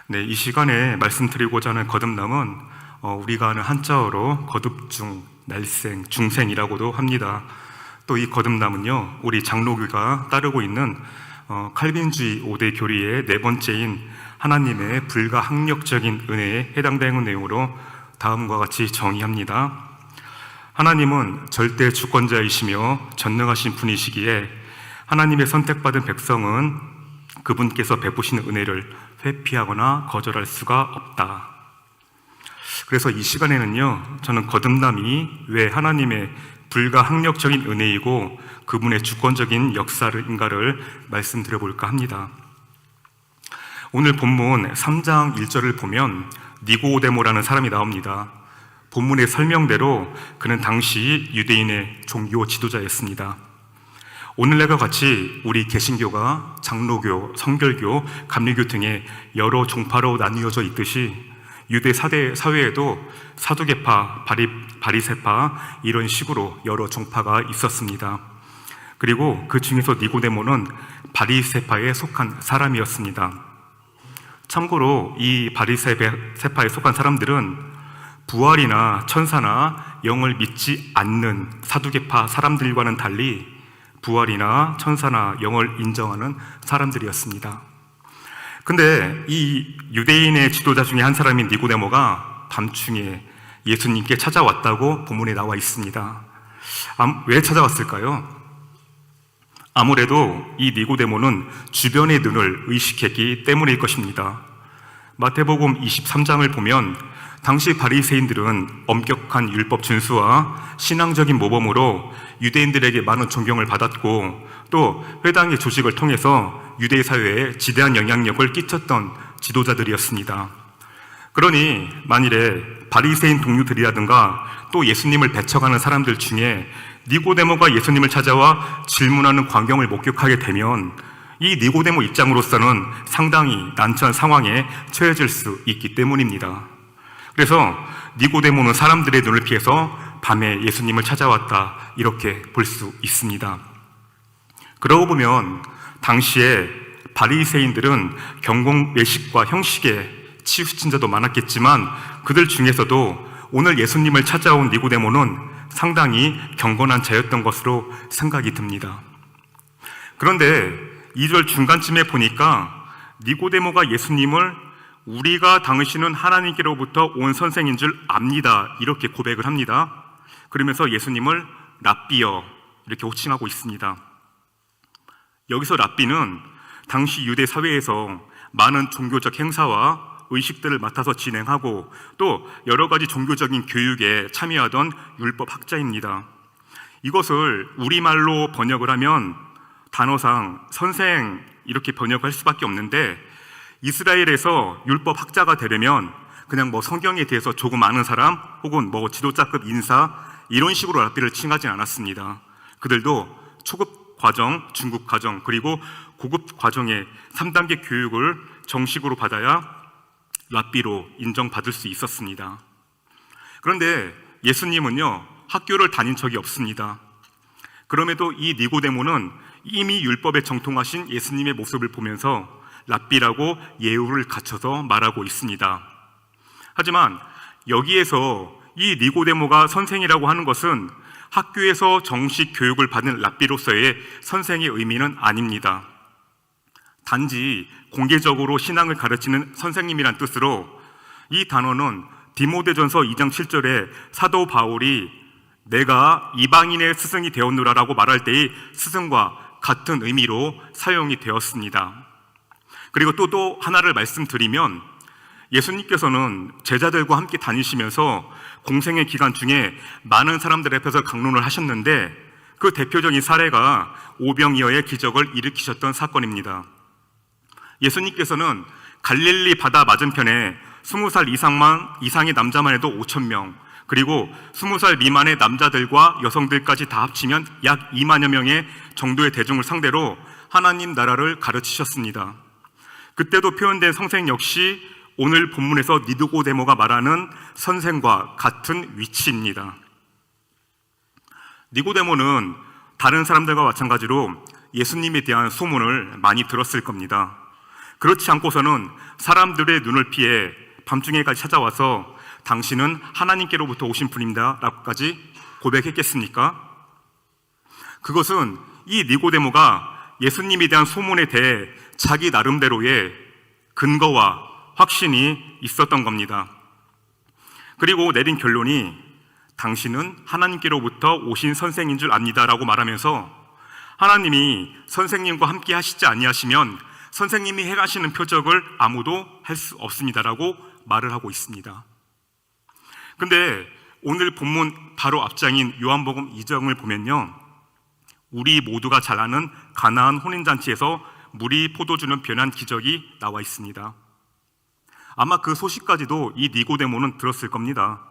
네, 이 시간에 말씀드리고자 하는 거듭남은 우리가 아는 한자어로 거듭중, 날생, 중생이라고도 합니다. 또 이 거듭남은요, 우리 장로교가 따르고 있는 칼빈주의 5대 교리의 네 번째인 하나님의 불가항력적인 은혜에 해당되는 내용으로 다음과 같이 정의합니다. 하나님은 절대 주권자이시며 전능하신 분이시기에 하나님의 선택받은 백성은 그분께서 베푸시는 은혜를 회피하거나 거절할 수가 없다. 그래서 이 시간에는요, 저는 거듭남이 왜 하나님의 불가항력적인 은혜이고 그분의 주권적인 역사인가를 말씀드려볼까 합니다. 오늘 본문 3장 1절을 보면 니고데모라는 사람이 나옵니다. 본문의 설명대로 그는 당시 유대인의 종교 지도자였습니다. 오늘날과 같이 우리 개신교가 장로교, 성결교, 감리교 등의 여러 종파로 나뉘어져 있듯이 유대 사회에도 사두개파, 바리새파 이런 식으로 여러 종파가 있었습니다. 그리고 그 중에서 니고데모는 바리새파에 속한 사람이었습니다. 참고로 이 바리새파에 속한 사람들은 부활이나 천사나 영을 믿지 않는 사두개파 사람들과는 달리 부활이나 천사나 영을 인정하는 사람들이었습니다. 근데 이 유대인의 지도자 중에 한 사람인 니고데모가 밤중에 예수님께 찾아왔다고 본문에 나와 있습니다. 왜 찾아왔을까요? 아무래도 이 니고데모는 주변의 눈을 의식했기 때문일 것입니다. 마태복음 23장을 보면 당시 바리새인들은 엄격한 율법 준수와 신앙적인 모범으로 유대인들에게 많은 존경을 받았고 또 회당의 조직을 통해서 유대 사회에 지대한 영향력을 끼쳤던 지도자들이었습니다. 그러니 만일에 바리새인 동료들이라든가 또 예수님을 배척하는 사람들 중에 니고데모가 예수님을 찾아와 질문하는 광경을 목격하게 되면 이 니고데모 입장으로서는 상당히 난처한 상황에 처해질 수 있기 때문입니다. 그래서 니고데모는 사람들의 눈을 피해서 밤에 예수님을 찾아왔다 이렇게 볼 수 있습니다. 그러고 보면 당시에 바리새인들은 경공 외식과 형식에 치우친 자도 많았겠지만 그들 중에서도 오늘 예수님을 찾아온 니고데모는 상당히 경건한 자였던 것으로 생각이 듭니다. 그런데 2절 중간쯤에 보니까 니고데모가 예수님을 우리가 당신은 하나님께로부터 온 선생인 줄 압니다 이렇게 고백을 합니다. 그러면서 예수님을 랍비여 이렇게 호칭하고 있습니다. 여기서 랍비는 당시 유대 사회에서 많은 종교적 행사와 의식들을 맡아서 진행하고 또 여러 가지 종교적인 교육에 참여하던 율법 학자입니다. 이것을 우리말로 번역을 하면 단어상 선생 이렇게 번역할 수밖에 없는데 이스라엘에서 율법 학자가 되려면 그냥 성경에 대해서 조금 아는 사람 혹은 지도자급 인사 이런 식으로 랍비를 칭하진 않았습니다. 그들도 초급 과정, 중급 과정 그리고 고급 과정의 3단계 교육을 정식으로 받아야 랍비로 인정받을 수 있었습니다. 그런데 예수님은요 학교를 다닌 적이 없습니다. 그럼에도 이 니고데모는 이미 율법에 정통하신 예수님의 모습을 보면서 랍비라고 예우를 갖춰서 말하고 있습니다. 하지만 여기에서 이 니고데모가 선생이라고 하는 것은 학교에서 정식 교육을 받은 랍비로서의 선생의 의미는 아닙니다. 단지 공개적으로 신앙을 가르치는 선생님이란 뜻으로 이 단어는 디모데전서 2장 7절에 사도 바울이 내가 이방인의 스승이 되었노라라고 말할 때의 스승과 같은 의미로 사용이 되었습니다. 그리고 또 하나를 말씀드리면 예수님께서는 제자들과 함께 다니시면서 공생의 기간 중에 많은 사람들 앞에서 강론을 하셨는데 그 대표적인 사례가 오병이어의 기적을 일으키셨던 사건입니다. 예수님께서는 갈릴리 바다 맞은편에 20살 이상의 남자만 해도 5,000명 그리고 20살 미만의 남자들과 여성들까지 다 합치면 약 2만여 명의 정도의 대중을 상대로 하나님 나라를 가르치셨습니다. 그때도 표현된 선생 역시 오늘 본문에서 니고데모가 말하는 선생과 같은 위치입니다. 니고데모는 다른 사람들과 마찬가지로 예수님에 대한 소문을 많이 들었을 겁니다. 그렇지 않고서는 사람들의 눈을 피해 밤중에까지 찾아와서 당신은 하나님께로부터 오신 분입니다 라고까지 고백했겠습니까? 그것은 이 니고데모가 예수님에 대한 소문에 대해 자기 나름대로의 근거와 확신이 있었던 겁니다. 그리고 내린 결론이 당신은 하나님께로부터 오신 선생인 줄 압니다 라고 말하면서 하나님이 선생님과 함께 하시지 아니하시면 선생님이 행하시는 표적을 아무도 할 수 없습니다 라고 말을 하고 있습니다. 근데 오늘 본문 바로 앞장인 요한복음 2장을 보면요, 우리 모두가 잘 아는 가나안 혼인잔치에서 물이 포도주는 변한 기적이 나와 있습니다. 아마 그 소식까지도 이 니고데모는 들었을 겁니다.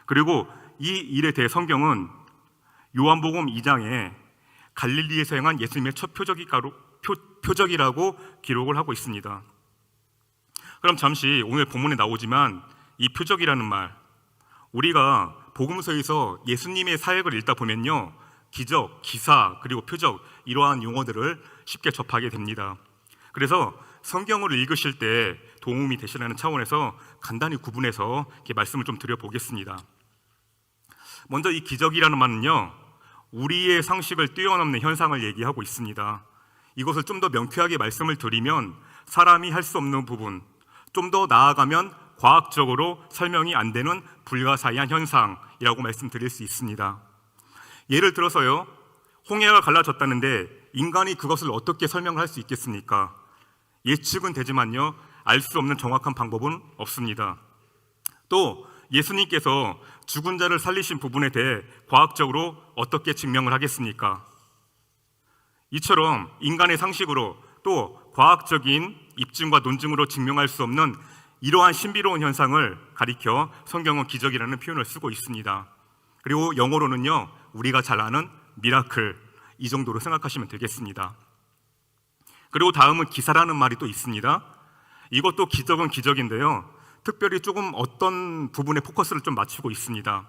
그리고 이 일에 대해 성경은 요한복음 2장에 갈릴리에서 행한 예수님의 첫 표적이라고 기록을 하고 있습니다. 그럼 잠시 오늘 본문에 나오지만 이 표적이라는 말, 우리가 복음서에서 예수님의 사역을 읽다 보면요, 기적, 기사, 그리고 표적 이러한 용어들을 쉽게 접하게 됩니다. 그래서 성경을 읽으실 때 도움이 되시라는 차원에서 간단히 구분해서 이렇게 말씀을 좀 드려보겠습니다. 먼저 이 기적이라는 말은요, 우리의 상식을 뛰어넘는 현상을 얘기하고 있습니다. 이것을 좀 더 명쾌하게 말씀을 드리면 사람이 할 수 없는 부분, 좀 더 나아가면 과학적으로 설명이 안 되는 불가사의한 현상이라고 말씀드릴 수 있습니다. 예를 들어서요, 홍해가 갈라졌다는데 인간이 그것을 어떻게 설명할 수 있겠습니까? 예측은 되지만요, 알 수 없는 정확한 방법은 없습니다. 또 예수님께서 죽은 자를 살리신 부분에 대해 과학적으로 어떻게 증명을 하겠습니까? 이처럼 인간의 상식으로 또 과학적인 입증과 논증으로 증명할 수 없는 이러한 신비로운 현상을 가리켜 성경은 기적이라는 표현을 쓰고 있습니다. 그리고 영어로는요, 우리가 잘 아는 미라클, 이 정도로 생각하시면 되겠습니다. 그리고 다음은 기사라는 말이 또 있습니다. 이것도 기적은 기적인데요, 특별히 조금 어떤 부분에 포커스를 좀 맞추고 있습니다.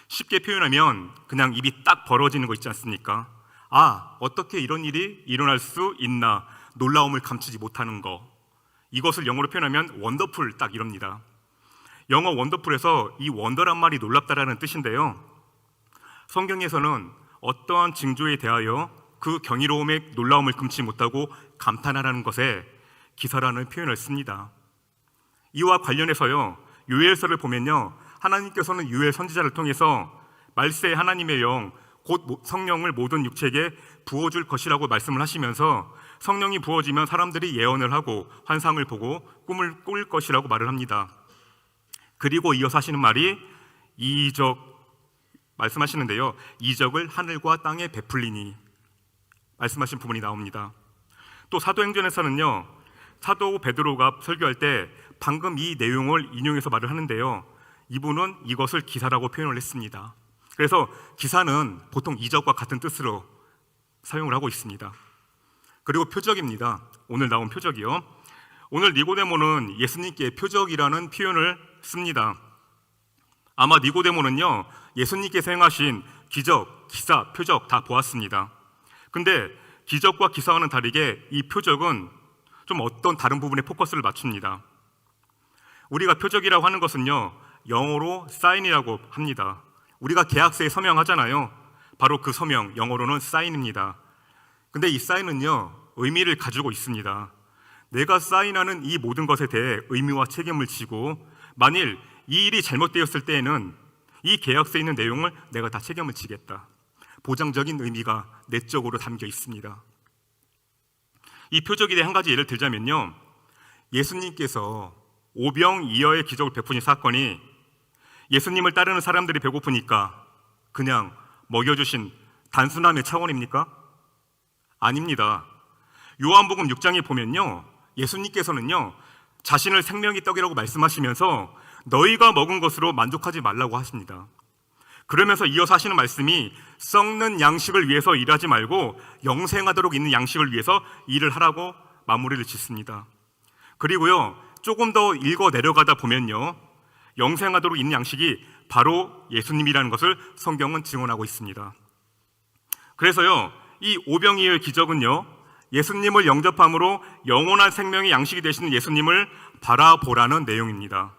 쉽게 표현하면 그냥 입이 딱 벌어지는 거 있지 않습니까? 아, 어떻게 이런 일이 일어날 수 있나, 놀라움을 감추지 못하는 거. 이것을 영어로 표현하면 원더풀, 딱 이럽니다. 영어 원더풀에서 이 원더란 말이 놀랍다라는 뜻인데요, 성경에서는 어떠한 징조에 대하여 그 경이로움의 놀라움을 금치 못하고 감탄하라는 것에 기사라는 표현을 씁니다. 이와 관련해서요, 요엘서를 보면요, 하나님께서는 요엘 선지자를 통해서 말세 하나님의 영, 곧 성령을 모든 육체에게 부어줄 것이라고 말씀을 하시면서 성령이 부어지면 사람들이 예언을 하고 환상을 보고 꿈을 꿀 것이라고 말을 합니다. 그리고 이어서 하시는 말이 이적 말씀하시는데요, 이적을 하늘과 땅에 베풀리니 말씀하신 부분이 나옵니다. 또 사도행전에서는요, 사도 베드로가 설교할 때 방금 이 내용을 인용해서 말을 하는데요, 이분은 이것을 기사라고 표현을 했습니다. 그래서 기사는 보통 이적과 같은 뜻으로 사용을 하고 있습니다. 그리고 표적입니다. 오늘 나온 표적이요, 오늘 니고데모는 예수님께 표적이라는 표현을 씁니다. 아마 니고데모는요, 예수님께서 행하신 기적, 기사, 표적 다 보았습니다. 근데 기적과 기사와는 다르게 이 표적은 좀 어떤 다른 부분에 포커스를 맞춥니다. 우리가 표적이라고 하는 것은요, 영어로 사인이라고 합니다. 우리가 계약서에 서명하잖아요. 바로 그 서명, 영어로는 사인입니다. 근데 이 사인은요, 의미를 가지고 있습니다. 내가 사인하는 이 모든 것에 대해 의미와 책임을 지고 만일 이 일이 잘못되었을 때에는 이 계약서에 있는 내용을 내가 다 책임을 지겠다. 보장적인 의미가 내적으로 담겨 있습니다. 이 표적에 대해 한 가지 예를 들자면요, 예수님께서 오병이어의 기적을 베푸신 사건이 예수님을 따르는 사람들이 배고프니까 그냥 먹여주신 단순함의 차원입니까? 아닙니다. 요한복음 6장에 보면요, 예수님께서는요, 자신을 생명의 떡이라고 말씀하시면서 너희가 먹은 것으로 만족하지 말라고 하십니다. 그러면서 이어서 하시는 말씀이 썩는 양식을 위해서 일하지 말고 영생하도록 있는 양식을 위해서 일을 하라고 마무리를 짓습니다. 그리고요, 조금 더 읽어 내려가다 보면요, 영생하도록 있는 양식이 바로 예수님이라는 것을 성경은 증언하고 있습니다. 그래서요, 이 오병이어의 기적은요, 예수님을 영접함으로 영원한 생명의 양식이 되시는 예수님을 바라보라는 내용입니다.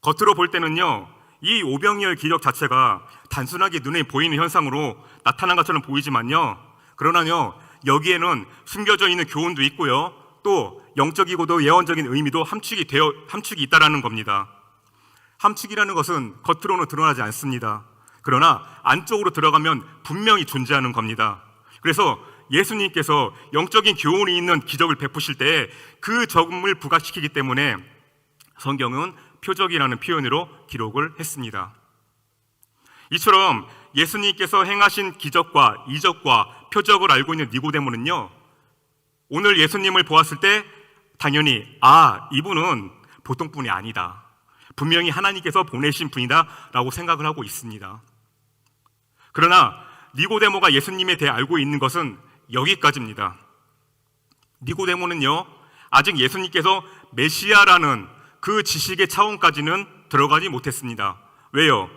겉으로 볼 때는요, 이 오병이어의 기적 자체가 단순하게 눈에 보이는 현상으로 나타난 것처럼 보이지만요, 그러나요, 여기에는 숨겨져 있는 교훈도 있고요, 또 영적이고도 예언적인 의미도 함축이 있다라는 겁니다. 함축이라는 것은 겉으로는 드러나지 않습니다. 그러나 안쪽으로 들어가면 분명히 존재하는 겁니다. 그래서 예수님께서 영적인 교훈이 있는 기적을 베푸실 때 그 점을 부각시키기 때문에 성경은 표적이라는 표현으로 기록을 했습니다. 이처럼 예수님께서 행하신 기적과 이적과 표적을 알고 있는 니고데모는요, 오늘 예수님을 보았을 때 당연히 이분은 보통 분이 아니다, 분명히 하나님께서 보내신 분이다 라고 생각을 하고 있습니다. 그러나 니고데모가 예수님에 대해 알고 있는 것은 여기까지입니다. 니고데모는요, 아직 예수님께서 메시아라는 그 지식의 차원까지는 들어가지 못했습니다. 왜요?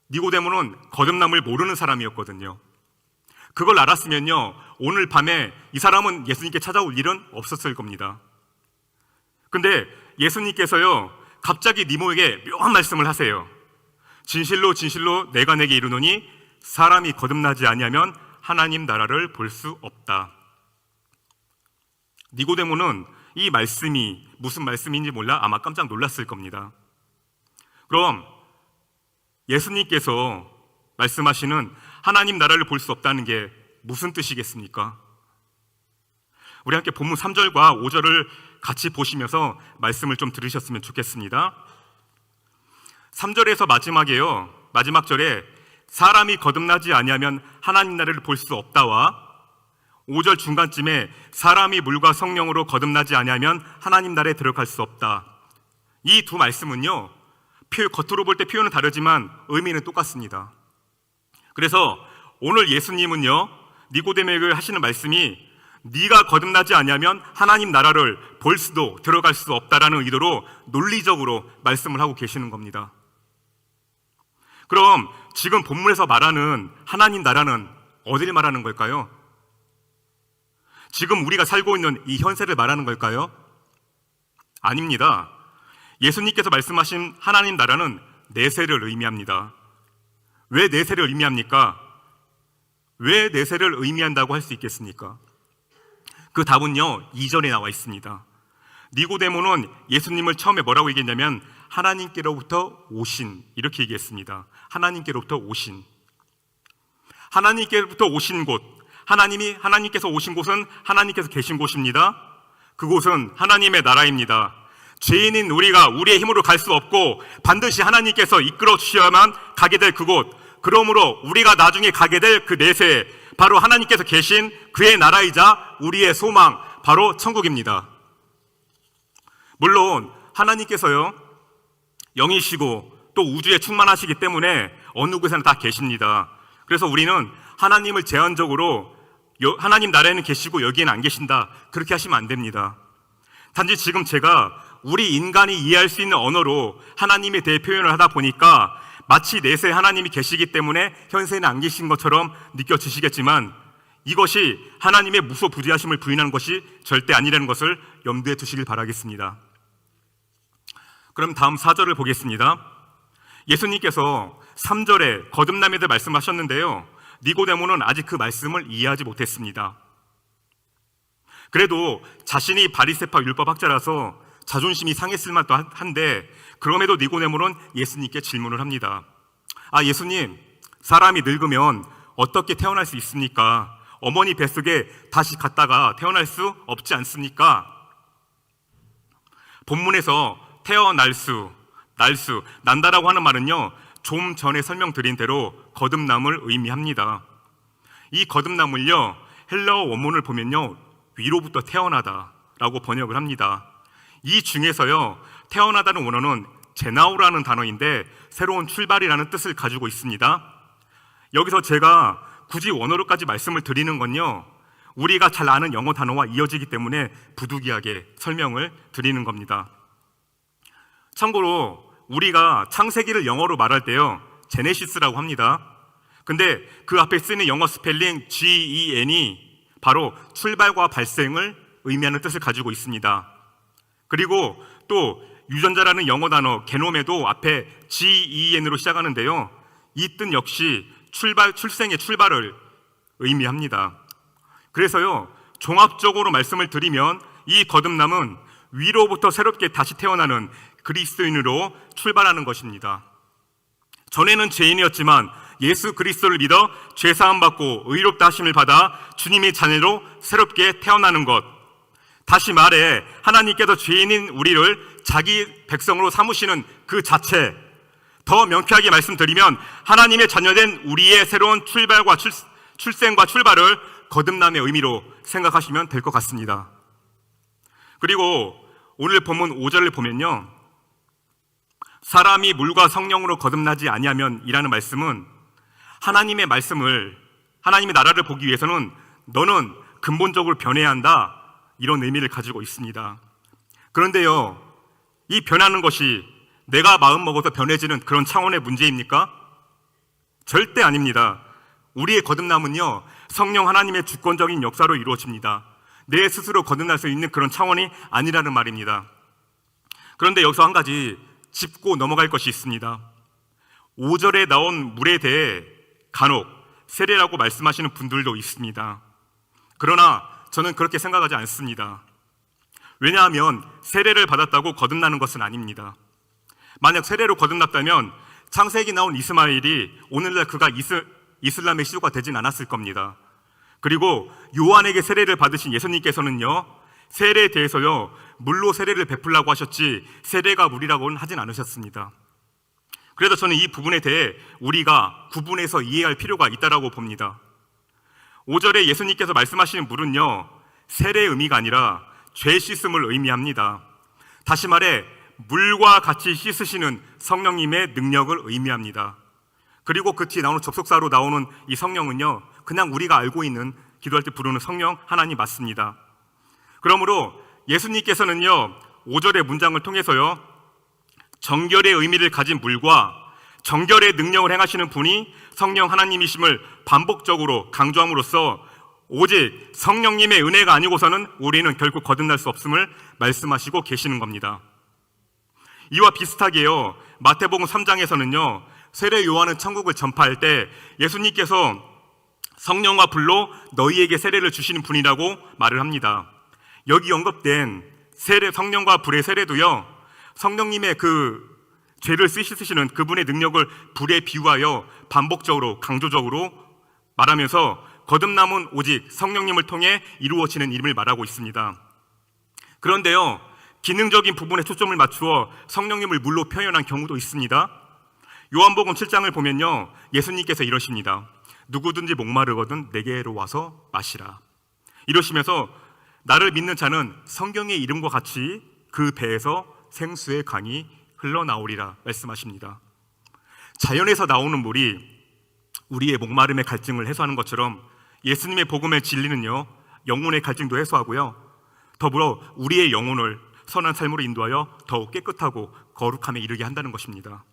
니고데모는 거듭남을 모르는 사람이었거든요. 그걸 알았으면요, 오늘 밤에 이 사람은 예수님께 찾아올 일은 없었을 겁니다. 근데 예수님께서요, 갑자기 니모에게 묘한 말씀을 하세요. 진실로 진실로 내가 내게 이르노니 사람이 거듭나지 아니하면 하나님 나라를 볼 수 없다. 니고데모는 이 말씀이 무슨 말씀인지 몰라 아마 깜짝 놀랐을 겁니다. 그럼 예수님께서 말씀하시는 하나님 나라를 볼 수 없다는 게 무슨 뜻이겠습니까? 우리 함께 본문 3절과 5절을 같이 보시면서 말씀을 좀 들으셨으면 좋겠습니다. 3절에서 마지막 절에 사람이 거듭나지 아니하면 하나님 나라를 볼 수 없다와 5절 중간쯤에 사람이 물과 성령으로 거듭나지 아니하면 하나님 나라에 들어갈 수 없다. 이 두 말씀은요, 겉으로 볼 때 표현은 다르지만 의미는 똑같습니다. 그래서 오늘 예수님은요, 니고데모에게 하시는 말씀이 네가 거듭나지 아니하면 하나님 나라를 볼 수도 들어갈 수 없다라는 의도로 논리적으로 말씀을 하고 계시는 겁니다. 그럼 지금 본문에서 말하는 하나님 나라는 어디를 말하는 걸까요? 지금 우리가 살고 있는 이 현세를 말하는 걸까요? 아닙니다. 예수님께서 말씀하신 하나님 나라는 내세를 의미합니다. 왜 내세를 의미합니까? 왜 내세를 의미한다고 할 수 있겠습니까? 그 답은요, 2절에 나와 있습니다. 니고데모는 예수님을 처음에 뭐라고 얘기했냐면 하나님께로부터 오신, 이렇게 얘기했습니다. 하나님께로부터 오신. 하나님께로부터 오신 곳, 하나님께서 오신 곳은 하나님께서 계신 곳입니다. 그곳은 하나님의 나라입니다. 죄인인 우리가 우리의 힘으로 갈 수 없고 반드시 하나님께서 이끌어 주셔야만 가게 될 그곳, 그러므로 우리가 나중에 가게 될 그 내세, 바로 하나님께서 계신 그의 나라이자 우리의 소망, 바로 천국입니다. 물론 하나님께서요, 영이시고 또 우주에 충만하시기 때문에 어느 곳에나 다 계십니다. 그래서 우리는 하나님을 제한적으로 하나님 나라에는 계시고 여기에는 안 계신다, 그렇게 하시면 안 됩니다. 단지 지금 제가 우리 인간이 이해할 수 있는 언어로 하나님에 대해 표현을 하다 보니까 마치 내세에 하나님이 계시기 때문에 현세에는 안 계신 것처럼 느껴지시겠지만 이것이 하나님의 무소부지하심을 부인하는 것이 절대 아니라는 것을 염두에 두시길 바라겠습니다. 그럼 다음 4절을 보겠습니다. 예수님께서 3절에 거듭남에 대해 말씀하셨는데요, 니고데모는 아직 그 말씀을 이해하지 못했습니다. 그래도 자신이 바리새파 율법학자라서 자존심이 상했을 만도 한데, 그럼에도 니고데모는 예수님께 질문을 합니다. 예수님, 사람이 늙으면 어떻게 태어날 수 있습니까? 어머니 뱃속에 다시 갔다가 태어날 수 없지 않습니까? 본문에서 난다라고 하는 말은요, 좀 전에 설명드린 대로 거듭남을 의미합니다. 이 거듭남을요, 헬라어 원문을 보면요, 위로부터 태어나다라고 번역을 합니다. 이 중에서요, 태어나다는 원어는 제나오라는 단어인데 새로운 출발이라는 뜻을 가지고 있습니다. 여기서 제가 굳이 원어로까지 말씀을 드리는 건요, 우리가 잘 아는 영어 단어와 이어지기 때문에 부득이하게 설명을 드리는 겁니다. 참고로 우리가 창세기를 영어로 말할 때요, 제네시스라고 합니다. 근데 그 앞에 쓰는 영어 스펠링 GEN이 바로 출발과 발생을 의미하는 뜻을 가지고 있습니다. 그리고 또 유전자라는 영어 단어 게놈에도 앞에 GEN으로 시작하는데요. 이 뜻 역시 출생의 출발을 의미합니다. 그래서요, 종합적으로 말씀을 드리면 이 거듭남은 위로부터 새롭게 다시 태어나는 그리스도인으로 출발하는 것입니다. 전에는 죄인이었지만 예수 그리스도를 믿어 죄사함 받고 의롭다 하심을 받아 주님의 자녀로 새롭게 태어나는 것. 다시 말해 하나님께서 죄인인 우리를 자기 백성으로 삼으시는 그 자체. 더 명쾌하게 말씀드리면 하나님의 자녀된 우리의 새로운 출발과 출생과 출발을 거듭남의 의미로 생각하시면 될 것 같습니다. 그리고 오늘 본문 5절을 보면요, 사람이 물과 성령으로 거듭나지 아니하면 이라는 말씀은 하나님의 말씀을, 하나님의 나라를 보기 위해서는 너는 근본적으로 변해야 한다, 이런 의미를 가지고 있습니다. 그런데요, 이 변하는 것이 내가 마음 먹어서 변해지는 그런 차원의 문제입니까? 절대 아닙니다. 우리의 거듭남은요, 성령 하나님의 주권적인 역사로 이루어집니다. 내 스스로 거듭날 수 있는 그런 차원이 아니라는 말입니다. 그런데 여기서 한 가지 짚고 넘어갈 것이 있습니다. 5절에 나온 물에 대해 간혹 세례라고 말씀하시는 분들도 있습니다. 그러나 저는 그렇게 생각하지 않습니다. 왜냐하면 세례를 받았다고 거듭나는 것은 아닙니다. 만약 세례로 거듭났다면 창세기 나온 이스마엘이 오늘날 그가 이슬람의 시조가 되진 않았을 겁니다. 그리고 요한에게 세례를 받으신 예수님께서는요, 세례에 대해서요, 물로 세례를 베풀라고 하셨지 세례가 물이라고는 하진 않으셨습니다. 그래서 저는 이 부분에 대해 우리가 구분해서 이해할 필요가 있다고 봅니다. 5절에 예수님께서 말씀하시는 물은요, 세례의 의미가 아니라 죄 씻음을 의미합니다. 다시 말해 물과 같이 씻으시는 성령님의 능력을 의미합니다. 그리고 그 뒤에 나오는 접속사로 나오는 이 성령은요, 그냥 우리가 알고 있는, 기도할 때 부르는 성령 하나님 맞습니다. 그러므로 예수님께서는요, 5절의 문장을 통해서요, 정결의 의미를 가진 물과 정결의 능력을 행하시는 분이 성령 하나님이심을 반복적으로 강조함으로써 오직 성령님의 은혜가 아니고서는 우리는 결국 거듭날 수 없음을 말씀하시고 계시는 겁니다. 이와 비슷하게요, 마태복음 3장에서는요, 세례 요한은 천국을 전파할 때 예수님께서 성령과 불로 너희에게 세례를 주시는 분이라고 말을 합니다. 여기 언급된 세례, 성령과 불의 세례도요, 성령님의 그 죄를 씻으시는 그분의 능력을 불에 비유하여 반복적으로 강조적으로 말하면서 거듭남은 오직 성령님을 통해 이루어지는 일을 말하고 있습니다. 그런데요, 기능적인 부분에 초점을 맞추어 성령님을 물로 표현한 경우도 있습니다. 요한복음 7장을 보면요, 예수님께서 이러십니다. 누구든지 목마르거든 내게로 와서 마시라. 이러시면서 나를 믿는 자는 성경의 이름과 같이 그 배에서 생수의 강이 흘러나오리라 말씀하십니다. 자연에서 나오는 물이 우리의 목마름의 갈증을 해소하는 것처럼 예수님의 복음의 진리는요, 영혼의 갈증도 해소하고요, 더불어 우리의 영혼을 선한 삶으로 인도하여 더욱 깨끗하고 거룩함에 이르게 한다는 것입니다.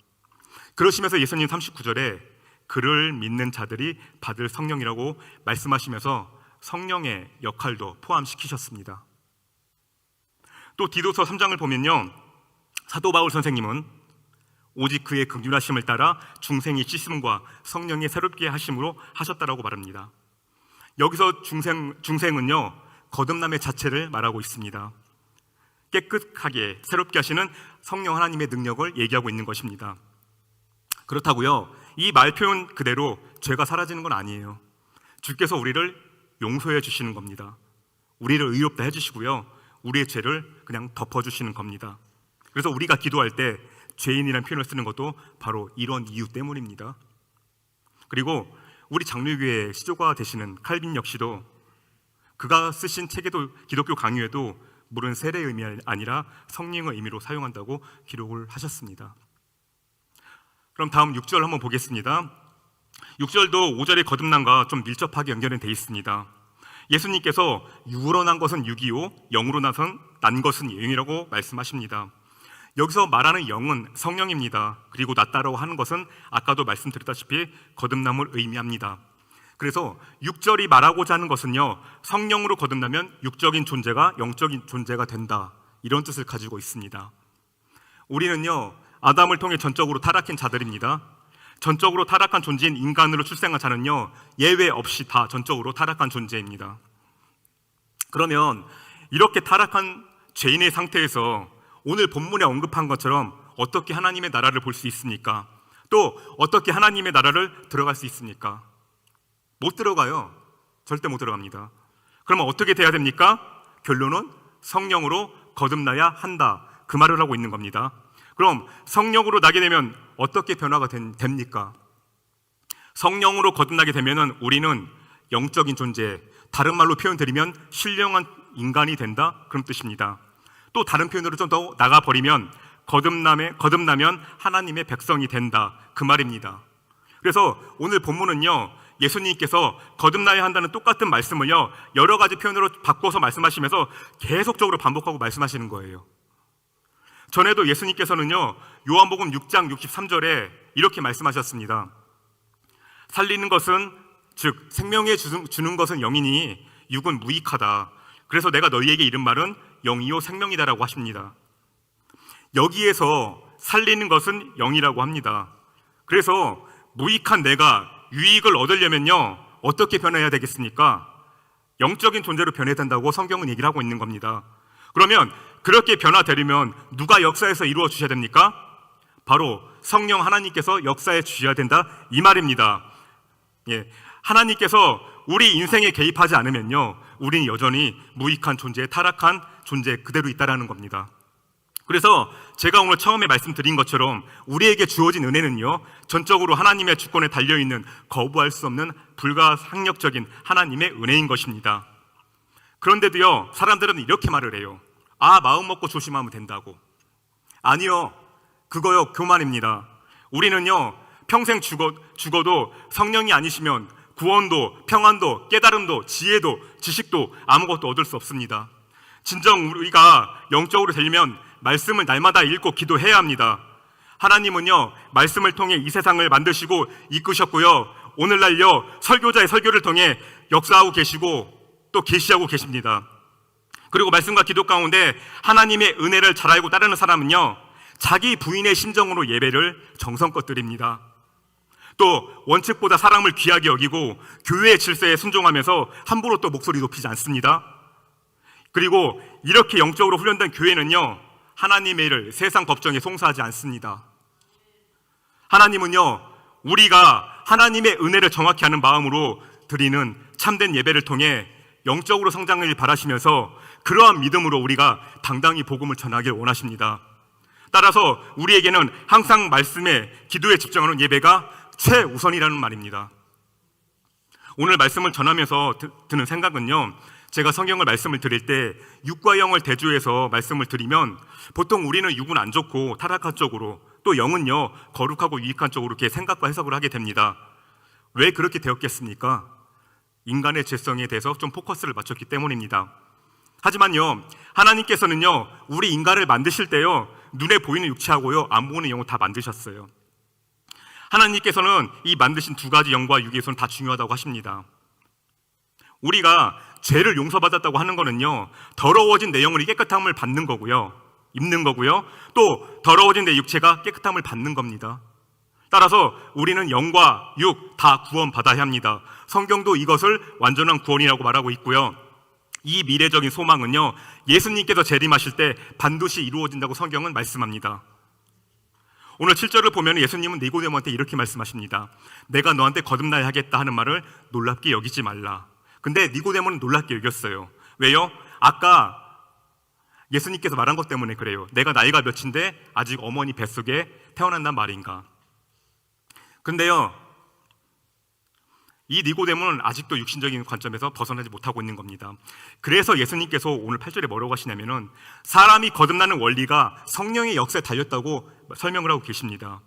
그러시면서 예수님 39절에 그를 믿는 자들이 받을 성령이라고 말씀하시면서 성령의 역할도 포함시키셨습니다. 또 디도서 3장을 보면요, 사도 바울 선생님은 오직 그의 긍휼하심을 따라 중생의 씻음과 성령의 새롭게 하심으로 하셨다라고 말합니다. 여기서 중생은요, 거듭남의 자체를 말하고 있습니다. 깨끗하게 새롭게 하시는 성령 하나님의 능력을 얘기하고 있는 것입니다. 그렇다고요, 이 말 표현 그대로 죄가 사라지는 건 아니에요. 주께서 우리를 용서해 주시는 겁니다. 우리를 의롭다 해주시고요, 우리의 죄를 그냥 덮어주시는 겁니다. 그래서 우리가 기도할 때 죄인이라는 표현을 쓰는 것도 바로 이런 이유 때문입니다. 그리고 우리 장로교회 시조가 되시는 칼빈 역시도 그가 쓰신 책에도, 기독교 강요에도 물은 세례의 의미 아니라 성령의 의미로 사용한다고 기록을 하셨습니다. 그럼 다음 6절 한번 보겠습니다. 6절도 5절의 거듭남과 좀 밀접하게 연결은 되어 있습니다. 예수님께서 육으로 난 것은 육이요 영으로 난 것은 영이라고 말씀하십니다. 여기서 말하는 영은 성령입니다. 그리고 낫다라고 하는 것은 아까도 말씀드렸다시피 거듭남을 의미합니다. 그래서 6절이 말하고자 하는 것은요, 성령으로 거듭나면 육적인 존재가 영적인 존재가 된다, 이런 뜻을 가지고 있습니다. 우리는요, 아담을 통해 전적으로 타락한 자들입니다. 전적으로 타락한 존재인 인간으로 출생한 자는요, 예외 없이 다 전적으로 타락한 존재입니다. 그러면 이렇게 타락한 죄인의 상태에서 오늘 본문에 언급한 것처럼 어떻게 하나님의 나라를 볼 수 있습니까? 또 어떻게 하나님의 나라를 들어갈 수 있습니까? 못 들어가요. 절대 못 들어갑니다. 그러면 어떻게 돼야 됩니까? 결론은 성령으로 거듭나야 한다, 그 말을 하고 있는 겁니다. 그럼 성령으로 나게 되면 어떻게 변화가 됩니까? 성령으로 거듭나게 되면 우리는 영적인 존재, 다른 말로 표현드리면 신령한 인간이 된다, 그런 뜻입니다. 또 다른 표현으로 좀 더 나가버리면 거듭나면 하나님의 백성이 된다, 그 말입니다. 그래서 오늘 본문은요, 예수님께서 거듭나야 한다는 똑같은 말씀을요, 여러 가지 표현으로 바꿔서 말씀하시면서 계속적으로 반복하고 말씀하시는 거예요. 전에도 예수님께서는요, 요한복음 6장 63절에 이렇게 말씀하셨습니다. 살리는 것은, 즉 생명에 주는 것은 영이니 육은 무익하다. 그래서 내가 너희에게 이른 말은 영이요 생명이다라고 하십니다. 여기에서 살리는 것은 영이라고 합니다. 그래서 무익한 내가 유익을 얻으려면요, 어떻게 변해야 되겠습니까? 영적인 존재로 변해야 된다고 성경은 얘기를 하고 있는 겁니다. 그러면 그렇게 변화되려면 누가 역사에서 이루어 주셔야 됩니까? 바로 성령 하나님께서 역사에 주셔야 된다, 이 말입니다. 예, 하나님께서 우리 인생에 개입하지 않으면요, 우리는 여전히 무익한 존재, 타락한 존재 그대로 있다라는 겁니다. 그래서 제가 오늘 처음에 말씀드린 것처럼 우리에게 주어진 은혜는요, 전적으로 하나님의 주권에 달려있는 거부할 수 없는 불가항력적인 하나님의 은혜인 것입니다. 그런데도요, 사람들은 이렇게 말을 해요. 아, 마음 먹고 조심하면 된다고. 아니요, 그거요 교만입니다. 우리는요, 평생 죽어도 성령이 아니시면 구원도, 평안도, 깨달음도, 지혜도, 지식도 아무것도 얻을 수 없습니다. 진정 우리가 영적으로 되려면 말씀을 날마다 읽고 기도해야 합니다. 하나님은요, 말씀을 통해 이 세상을 만드시고 이끄셨고요, 오늘날요, 설교자의 설교를 통해 역사하고 계시고 또 계시하고 계십니다. 그리고 말씀과 기도 가운데 하나님의 은혜를 잘 알고 따르는 사람은요, 자기 부인의 심정으로 예배를 정성껏 드립니다. 또 원칙보다 사람을 귀하게 여기고 교회의 질서에 순종하면서 함부로 또 목소리 높이지 않습니다. 그리고 이렇게 영적으로 훈련된 교회는요, 하나님의 일을 세상 법정에 송사하지 않습니다. 하나님은요, 우리가 하나님의 은혜를 정확히 아는 마음으로 드리는 참된 예배를 통해 영적으로 성장을 바라시면서 그러한 믿음으로 우리가 당당히 복음을 전하길 원하십니다. 따라서 우리에게는 항상 말씀에, 기도에 집중하는 예배가 최우선이라는 말입니다. 오늘 말씀을 전하면서 드는 생각은요, 제가 성경을 말씀을 드릴 때 육과 영을 대조해서 말씀을 드리면 보통 우리는 육은 안 좋고 타락한 쪽으로, 또 영은요 거룩하고 유익한 쪽으로 이렇게 생각과 해석을 하게 됩니다. 왜 그렇게 되었겠습니까? 인간의 죄성에 대해서 좀 포커스를 맞췄기 때문입니다. 하지만요, 하나님께서는요, 우리 인간을 만드실 때요, 눈에 보이는 육체하고요, 안 보이는 영을 다 만드셨어요. 하나님께서는 이 만드신 두 가지 영과 육에서는 다 중요하다고 하십니다. 우리가 죄를 용서받았다고 하는 거는요, 더러워진 내 영혼이 깨끗함을 받는 거고요, 입는 거고요, 또 더러워진 내 육체가 깨끗함을 받는 겁니다. 따라서 우리는 영과 육 다 구원받아야 합니다. 성경도 이것을 완전한 구원이라고 말하고 있고요, 이 미래적인 소망은요, 예수님께서 재림하실 때 반드시 이루어진다고 성경은 말씀합니다. 오늘 7절을 보면 예수님은 니고데모한테 이렇게 말씀하십니다. 내가 너한테 거듭나야 하겠다 하는 말을 놀랍게 여기지 말라. 근데 니고데모는 놀랍게 여겼어요. 왜요? 아까 예수님께서 말한 것 때문에 그래요. 내가 나이가 몇인데 아직 어머니 뱃속에 태어난단 말인가. 근데요, 이 니고데모는 아직도 육신적인 관점에서 벗어나지 못하고 있는 겁니다. 그래서 예수님께서 오늘 8절에 뭐라고 하시냐면은 사람이 거듭나는 원리가 성령의 역사에 달렸다고 설명을 하고 계십니다.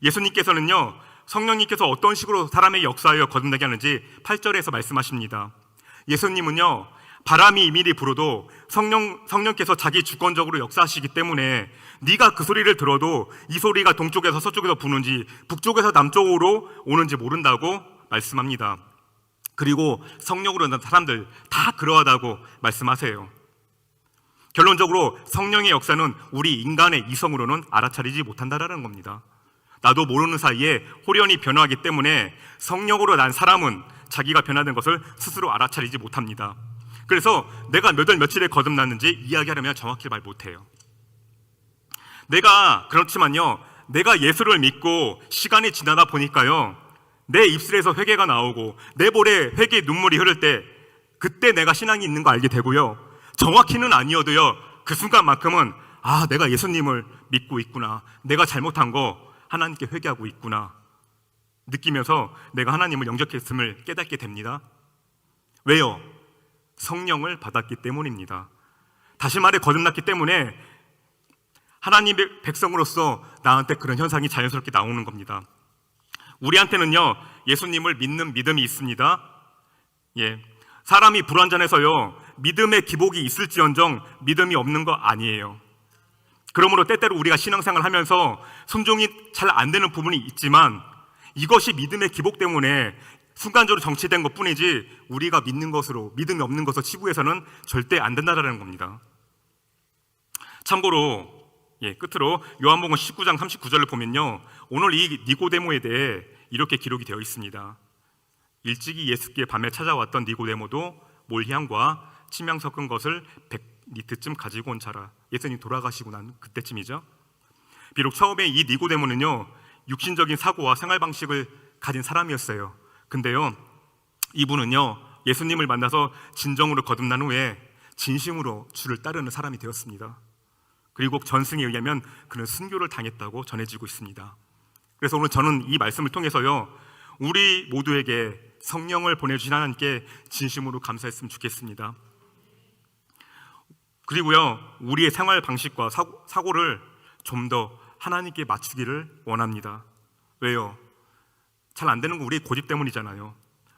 예수님께서는요, 성령님께서 어떤 식으로 사람의 역사하여 거듭나게 하는지 8절에서 말씀하십니다. 예수님은요, 바람이 이밀히 불어도 성령께서 자기 주권적으로 역사하시기 때문에 네가 그 소리를 들어도 이 소리가 동쪽에서 서쪽에서 부는지 북쪽에서 남쪽으로 오는지 모른다고 말씀합니다. 그리고 성령으로 난 사람들 다 그러하다고 말씀하세요. 결론적으로 성령의 역사는 우리 인간의 이성으로는 알아차리지 못한다라는 겁니다. 나도 모르는 사이에 홀연히 변화하기 때문에 성령으로 난 사람은 자기가 변화된 것을 스스로 알아차리지 못합니다. 그래서 내가 몇 월 며칠에 거듭났는지 이야기하려면 정확히 말 못해요. 그렇지만요, 내가 예수를 믿고 시간이 지나다 보니까요, 내 입술에서 회개가 나오고 내 볼에 회개의 눈물이 흐를 때 그때 내가 신앙이 있는 거 알게 되고요, 정확히는 아니어도요, 그 순간만큼은 내가 예수님을 믿고 있구나, 내가 잘못한 거 하나님께 회개하고 있구나 느끼면서 내가 하나님을 영접했음을 깨닫게 됩니다. 왜요? 성령을 받았기 때문입니다. 다시 말해 거듭났기 때문에 하나님의 백성으로서 나한테 그런 현상이 자연스럽게 나오는 겁니다. 우리한테는요, 예수님을 믿는 믿음이 있습니다. 사람이 불완전해서요, 믿음의 기복이 있을지언정 믿음이 없는 거 아니에요. 그러므로 때때로 우리가 신앙생활을 하면서 순종이 잘 안 되는 부분이 있지만 이것이 믿음의 기복 때문에 순간적으로 정치된 것 뿐이지 우리가 믿는 것으로, 믿음이 없는 것으로 치부해서는 절대 안 된다는 겁니다. 참고로 끝으로 요한복음 19장 39절을 보면요, 오늘 이 니고데모에 대해 이렇게 기록이 되어 있습니다. 일찍이 예수께 밤에 찾아왔던 니고데모도 몰향과 침향 섞은 것을 100리트쯤 가지고 온 자라. 예수님 돌아가시고 난 그때쯤이죠. 비록 처음에 이 니고데모는요, 육신적인 사고와 생활 방식을 가진 사람이었어요. 근데요, 이분은요, 예수님을 만나서 진정으로 거듭난 후에 진심으로 주를 따르는 사람이 되었습니다. 그리고 전승에 의하면 그는 순교를 당했다고 전해지고 있습니다. 그래서 오늘 저는 이 말씀을 통해서요, 우리 모두에게 성령을 보내주신 하나님께 진심으로 감사했으면 좋겠습니다. 그리고요, 우리의 생활 방식과 사고를 좀 더 하나님께 맞추기를 원합니다. 왜요? 잘 안 되는 건 우리의 고집 때문이잖아요.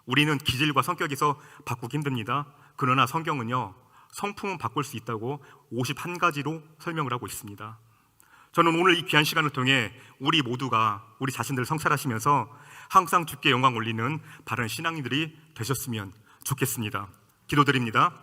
우리는 기질과 성격에서 바꾸기 힘듭니다. 그러나 성경은요, 성품은 바꿀 수 있다고 51가지로 설명을 하고 있습니다. 저는 오늘 이 귀한 시간을 통해 우리 모두가 우리 자신들을 성찰하시면서 항상 주께 영광 올리는 바른 신앙인들이 되셨으면 좋겠습니다. 기도드립니다.